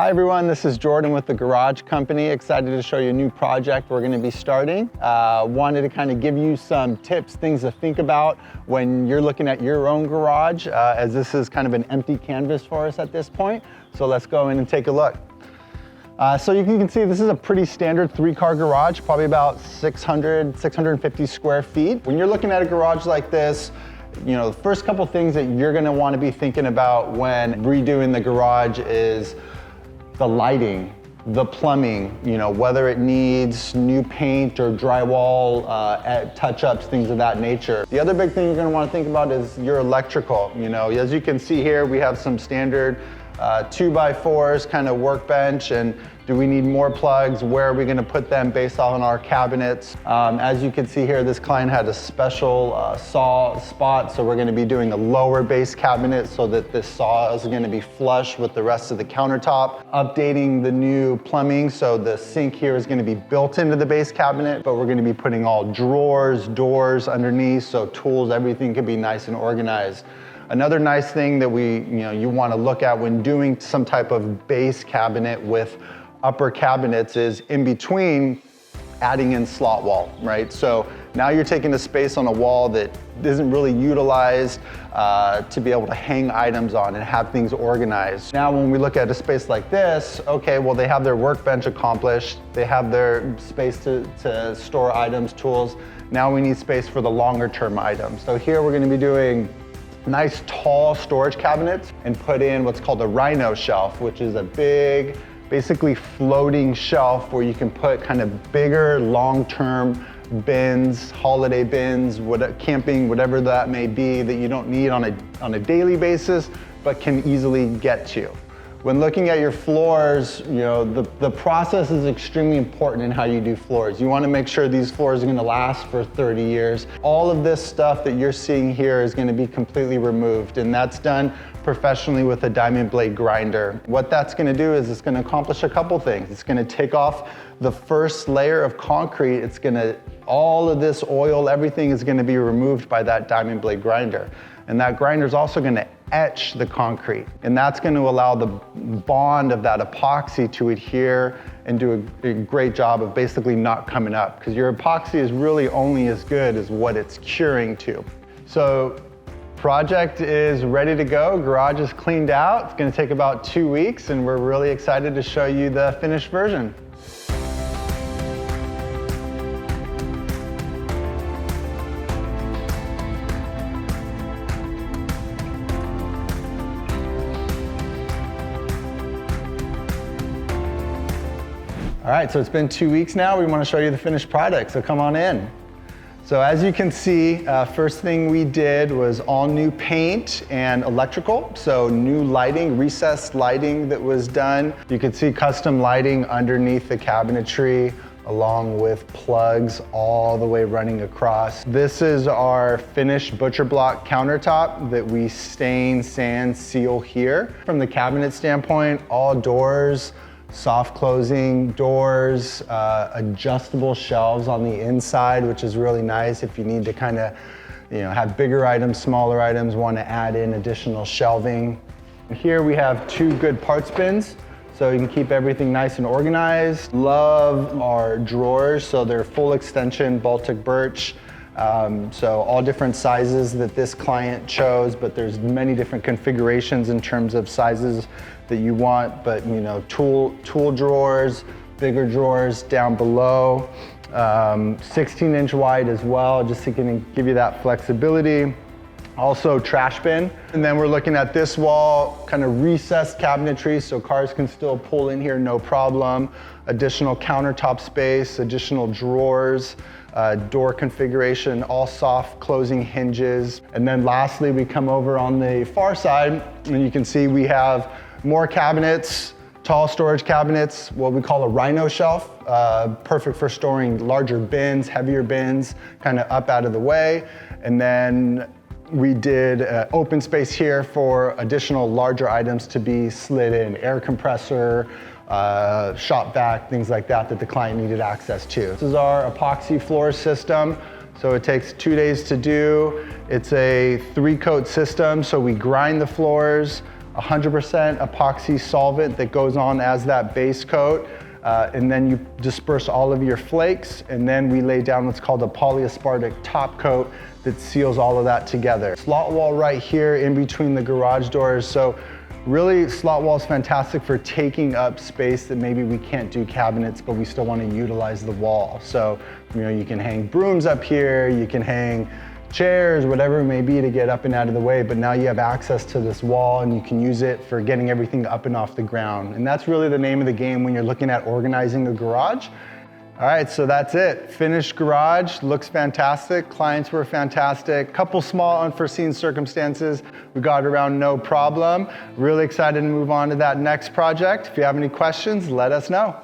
Hi everyone, this is Jordan with the Garage Company. Excited to show you a new project we're going to be starting. Wanted to kind of give you some tips, things to think about when you're looking at your own garage, as this is kind of an empty canvas for us at this point. So let's go in and take a look. So you can see this is a pretty standard 3-car garage, probably about 650 square feet. When you're looking at a garage like this, you know, the first couple things that you're going to want to be thinking about when redoing the garage is the lighting, the plumbing, you know, whether it needs new paint or drywall, touch-ups, things of that nature. The other big thing you're gonna wanna think about is your electrical. You know, as you can see here, we have some standard 2x4s kind of workbench, and do we need more plugs? Where are we gonna put them based on our cabinets? As you can see here, this client had a special saw spot, so we're gonna be doing a lower base cabinet so that this saw is gonna be flush with the rest of the countertop. Updating the new plumbing, so the sink here is gonna be built into the base cabinet, but we're gonna be putting all drawers, doors underneath, so tools, everything can be nice and organized. Another nice thing that you want to look at when doing some type of base cabinet with upper cabinets is in between adding in slot wall, right? So now you're taking a space on a wall that isn't really utilized to be able to hang items on and have things organized. Now when we look at a space like this, okay, well they have their workbench accomplished, they have their space to store items, tools. Now we need space for the longer term items. So here we're going to be doing nice tall storage cabinets and put in what's called a Rhino shelf, which is a big, basically floating shelf where you can put kind of bigger long-term bins, holiday bins, camping, whatever that may be that you don't need on a daily basis, but can easily get to. When looking at your floors, you know, the process is extremely important in how you do floors. You want to make sure these floors are going to last for 30 years. All of this stuff that you're seeing here is going to be completely removed, and that's done professionally with a diamond blade grinder. What that's going to do is it's going to accomplish a couple things. It's going to take off the first layer of concrete. It's going to, all of this oil, everything is going to be removed by that diamond blade grinder. And that grinder is also going to etch the concrete, and that's going to allow the bond of that epoxy to adhere and do a great job of basically not coming up, because your epoxy is really only as good as what it's curing to. So project is ready to go, garage is cleaned out. It's going to take about 2 weeks, and we're really excited to show you the finished version. All right, so it's been 2 weeks now. We want to show you the finished product, so come on in. So as you can see, first thing we did was all new paint and electrical. So new lighting, recessed lighting that was done. You can see custom lighting underneath the cabinetry, along with plugs all the way running across. This is our finished butcher block countertop that we stain, sand, seal here. From the cabinet standpoint, all doors, soft closing doors, adjustable shelves on the inside, which is really nice if you need to kind of, you know, have bigger items, smaller items, want to add in additional shelving. Here we have 2 good parts bins, so you can keep everything nice and organized. Love our drawers, so they're full extension Baltic birch. So all different sizes that this client chose, but there's many different configurations in terms of sizes that you want, but you know, tool drawers, bigger drawers down below, 16-inch wide as well, just to give you that flexibility. Also trash bin. And then we're looking at this wall, kind of recessed cabinetry, so cars can still pull in here, no problem. Additional countertop space, additional drawers, door configuration, all soft closing hinges. And then lastly, we come over on the far side, and you can see we have more cabinets, tall storage cabinets, what we call a Rhino shelf, perfect for storing larger bins, heavier bins, kind of up out of the way. And then we did open space here for additional larger items to be slid in, air compressor, shop vac, things like that the client needed access to. This is our epoxy floor system. So it takes 2 days to do. It's a 3-coat system, so we grind the floors, 100% epoxy solvent that goes on as that base coat. And then you disperse all of your flakes, and then we lay down what's called a polyaspartic top coat that seals all of that together. Slot wall right here in between the garage doors. So really, slot wall is fantastic for taking up space that maybe we can't do cabinets, but we still want to utilize the wall. So, you can hang brooms up here, you can hang chairs, whatever it may be to get up and out of the way, but now you have access to this wall and you can use it for getting everything up and off the ground. And that's really the name of the game when you're looking at organizing a garage. All right, so that's it. Finished garage, looks fantastic. Clients were fantastic. Couple small unforeseen circumstances. We got around no problem. Really excited to move on to that next project. If you have any questions, let us know.